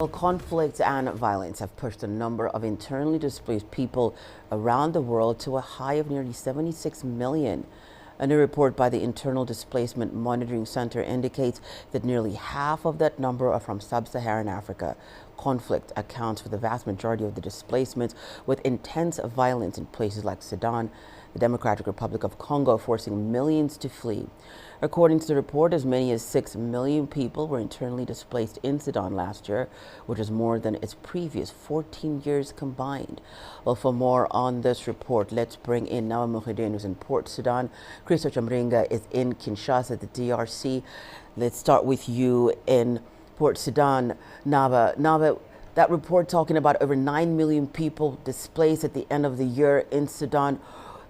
Well, conflict and violence have pushed the number of internally displaced people around the world to a high of nearly 76 million. A new report by the Internal Displacement Monitoring Center indicates that nearly half of that number are from Sub-Saharan Africa. Conflict accounts for the vast majority of the displacements, with intense violence in places like Sudan, the Democratic Republic of Congo, forcing millions to flee. According to the report, as many as 6 million people were internally displaced in Sudan last year, which is more than its previous 14 years combined. Well, for more on this report, let's bring in Nawa Muhyiddin, who's in Port Sudan. Christopher Chamringa is in Kinshasa, the DRC. Let's start with you in Port Sudan. Nawa, that report talking about over 9 million people displaced at the end of the year in Sudan,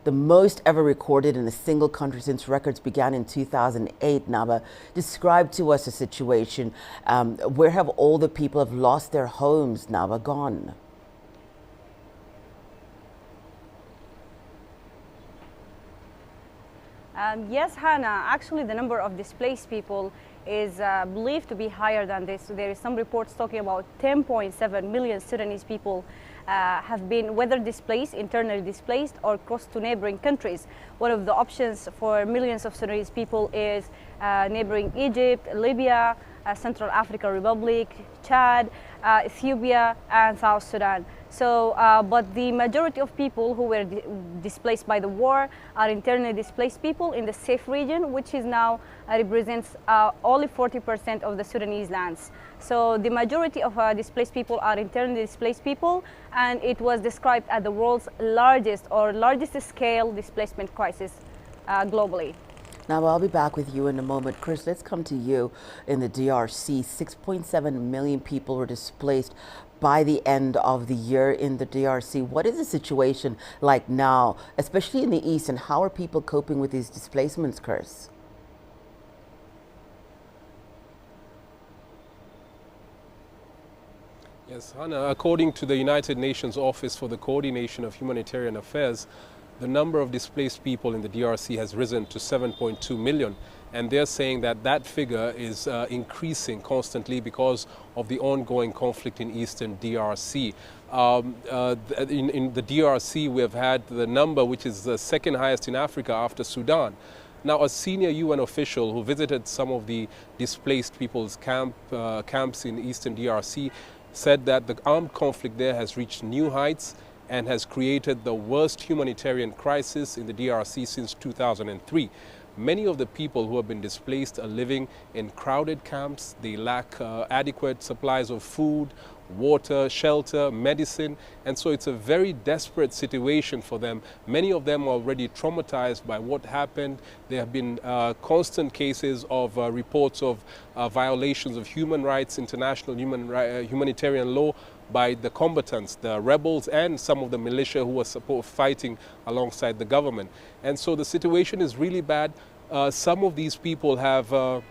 the most ever recorded in a single country since records began in 2008. Naba, describe to us the situation. Where have all the people have lost their homes, Naba, gone? Yes, Hannah, actually the number of displaced people is believed to be higher than this. So there is some reports talking about 10.7 million Sudanese people have been whether displaced, internally displaced, or crossed to neighboring countries. One of the options for millions of Sudanese people is neighboring Egypt, Libya, Central African Republic, Chad, Ethiopia, and South Sudan. So, but the majority of people who were displaced by the war are internally displaced people in the safe region, which is now represents only 40% of the Sudanese lands. So the majority of displaced people are internally displaced people, and it was described as the world's largest scale displacement crisis globally. Now, I'll be back with you in a moment. Chris, let's come to you in the DRC. 6.7 million people were displaced by the end of the year in the DRC. What is the situation like now, especially in the east, and how are people coping with these displacements, Chris? Yes, Hannah, according to the United Nations Office for the Coordination of Humanitarian Affairs, the number of displaced people in the DRC has risen to 7.2 million. And they're saying that that figure is increasing constantly because of the ongoing conflict in eastern DRC. In the DRC, we have had the number which is the second highest in Africa after Sudan. Now, a senior UN official who visited some of the displaced people's camps in eastern DRC said that the armed conflict there has reached new heights and has created the worst humanitarian crisis in the DRC since 2003. Many of the people who have been displaced are living in crowded camps. They lack adequate supplies of food, water, shelter, medicine, and so it's a very desperate situation for them. Many of them are already traumatized by what happened. There have been constant cases of reports of violations of human rights, international humanitarian law by the combatants, the rebels, and some of the militia who were fighting alongside the government. And so the situation is really bad. Some of these people have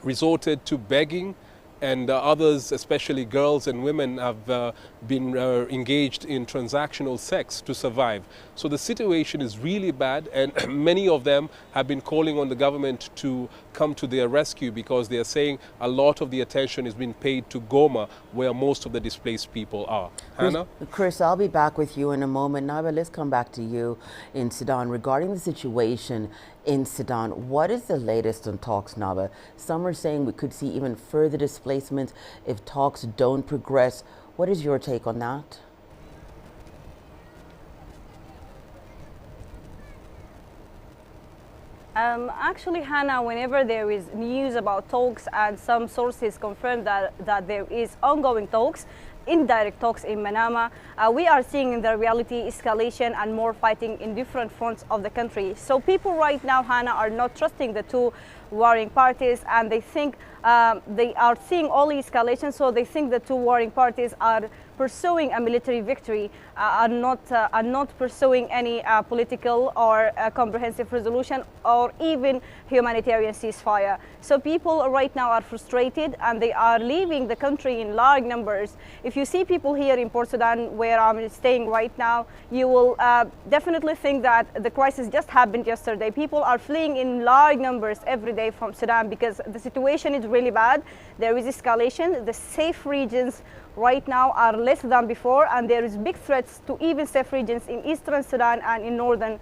resorted to begging, and others, especially girls and women, have been engaged in transactional sex to survive. So the situation is really bad, and many of them have been calling on the government to come to their rescue because they are saying a lot of the attention is being paid to Goma, where most of the displaced people are. Hannah? Chris, I'll be back with you in a moment. Now, but let's come back to you in Sudan. Regarding the situation in Sudan, what is the latest on talks, Naba? Some are saying we could see even further displacement if talks don't progress. What is your take on that? Actually, Hannah, whenever there is news about talks and some sources confirm that there is ongoing talks, indirect talks in Manama, we are seeing in the reality escalation and more fighting in different fronts of the country. So people right now, Hannah, are not trusting the two warring parties, and they think they are seeing only escalation, so they think the two warring parties are pursuing a military victory, are not pursuing any political or comprehensive resolution or even humanitarian ceasefire. So people right now are frustrated and they are leaving the country in large numbers. If if you see people here in Port Sudan, where I'm staying right now, you will definitely think that the crisis just happened yesterday. People are fleeing in large numbers every day from Sudan because the situation is really bad. There is escalation. The safe regions right now are less than before, and there is big threats to even safe regions in eastern Sudan and in northern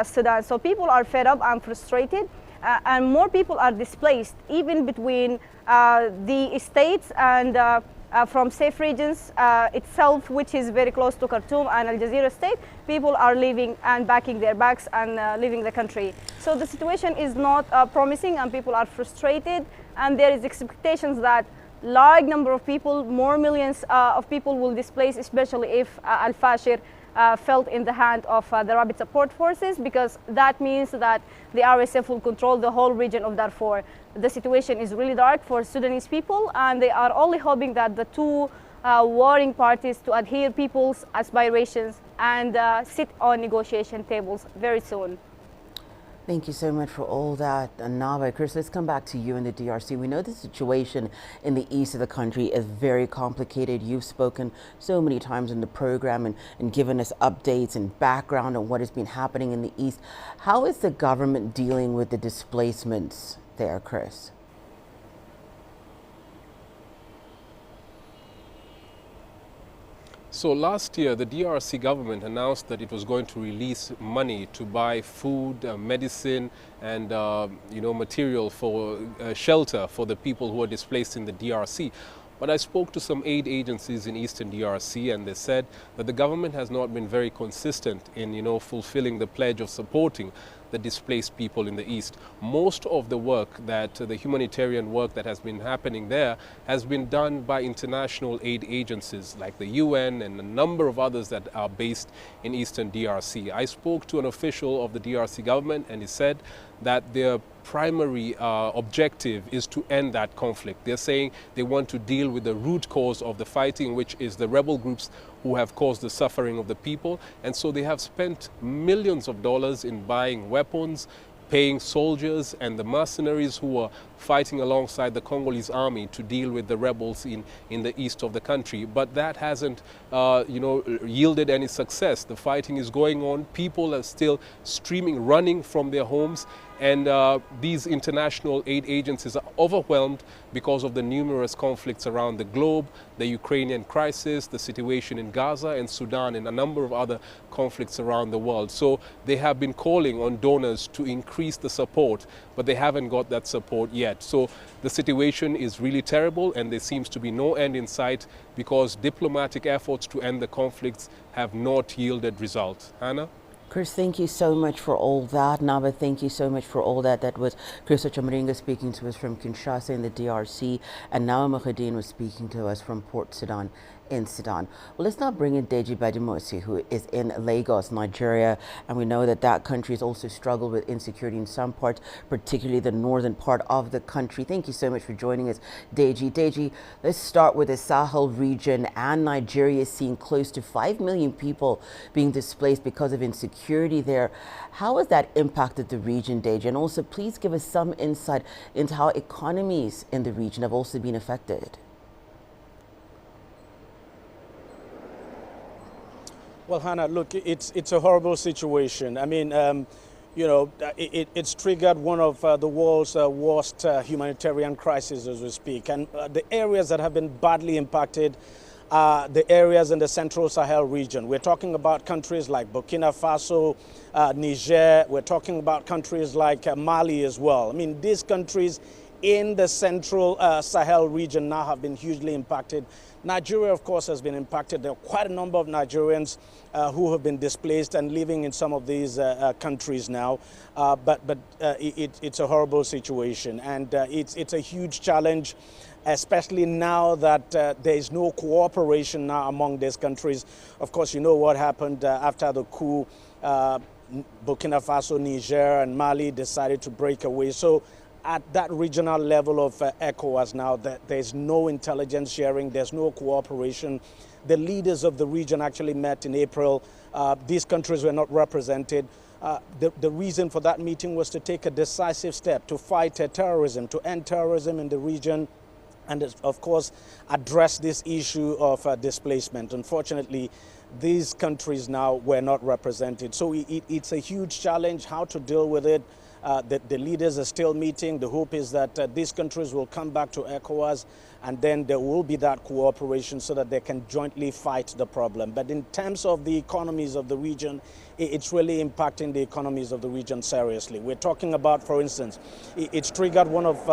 Sudan. So people are fed up and frustrated, and more people are displaced, even between the states and from safe regions itself, which is very close to Khartoum and Al Jazeera state. People are leaving and packing their bags and leaving the country. So the situation is not promising, and people are frustrated, and there is expectations that large number of people, more millions of people will displace, especially if Al-Fashir fell in the hand of the rapid support forces, because that means that the RSF will control the whole region of Darfur. The situation is really dark for Sudanese people, and they are only hoping that the two warring parties to adhere people's aspirations and sit on negotiation tables very soon. Thank you so much for all that, Nava. Chris, let's come back to you in the DRC. We know the situation in the east of the country is very complicated. You've spoken so many times in the program and given us updates and background on what has been happening in the east. How is the government dealing with the displacements there, Chris? So last year, the DRC government announced that it was going to release money to buy food, medicine, and material for shelter for the people who are displaced in the DRC. But I spoke to some aid agencies in Eastern DRC, and they said that the government has not been very consistent in, fulfilling the pledge of supporting the displaced people in the East. Most of the work the humanitarian work that has been happening there has been done by international aid agencies like the UN and a number of others that are based in Eastern DRC. I spoke to an official of the DRC government, and he said that their primary objective is to end that conflict. They're saying they want to deal with the root cause of the fighting, which is the rebel groups who have caused the suffering of the people. And so they have spent millions of dollars in buying weapons, paying soldiers and the mercenaries who are fighting alongside the Congolese army to deal with the rebels in the east of the country. But that hasn't yielded any success. The fighting is going on. People are still running from their homes. And these international aid agencies are overwhelmed because of the numerous conflicts around the globe, the Ukrainian crisis, the situation in Gaza and Sudan, and a number of other conflicts around the world. So they have been calling on donors to increase the support, but they haven't got that support yet. So the situation is really terrible, and there seems to be no end in sight because diplomatic efforts to end the conflicts have not yielded results. Hannah? Chris, thank you so much for all that. Nava, thank you so much for all that. That was Chris Ochamaringa speaking to us from Kinshasa in the DRC, and Nawa Mahadin was speaking to us from Port Sudan in Sudan. Well, let's now bring in Deji Badimosi, who is in Lagos, Nigeria, and we know that that country has also struggled with insecurity in some parts, particularly the northern part of the country. Thank you so much for joining us, Deji. Deji, let's start with the Sahel region, and Nigeria is seeing close to 5 million people being displaced because of insecurity there. How has that impacted the region, Deji? And also, please give us some insight into how economies in the region have also been affected. Well, Hannah, look, it's a horrible situation. I mean, it's triggered one of the world's worst humanitarian crises as we speak. And the areas that have been badly impacted are the areas in the Central Sahel region. We're talking about countries like Burkina Faso, Niger. We're talking about countries like Mali as well. I mean, these countries in the Central Sahel region now have been hugely impacted. Nigeria, of course, has been impacted. There are quite a number of Nigerians who have been displaced and living in some of these countries now. But it's a horrible situation, and it's a huge challenge, especially now that there is no cooperation now among these countries. Of course, you know what happened after the coup. Burkina Faso, Niger, and Mali decided to break away. So at that regional level of ECOWAS now, there's no intelligence sharing, there's no cooperation. The leaders of the region actually met in April. These countries were not represented. The reason for that meeting was to take a decisive step to fight terrorism, to end terrorism in the region, and of course address this issue of displacement. Unfortunately, these countries now were not represented. So it's a huge challenge how to deal with it. The leaders are still meeting. The hope is that these countries will come back to ECOWAS, and then there will be that cooperation so that they can jointly fight the problem. But in terms of the economies of the region, it's really impacting the economies of the region seriously. We're talking about, for instance, it's triggered one of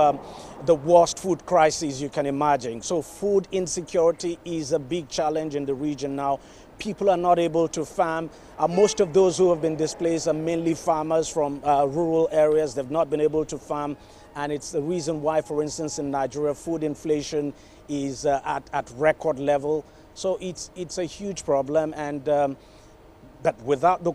the worst food crises you can imagine. So food insecurity is a big challenge in the region now. People are not able to farm. Most of those who have been displaced are mainly farmers from rural areas. They've not been able to farm. And it's the reason why, for instance, in Nigeria, food inflation is at record level. So it's a huge problem. And but without the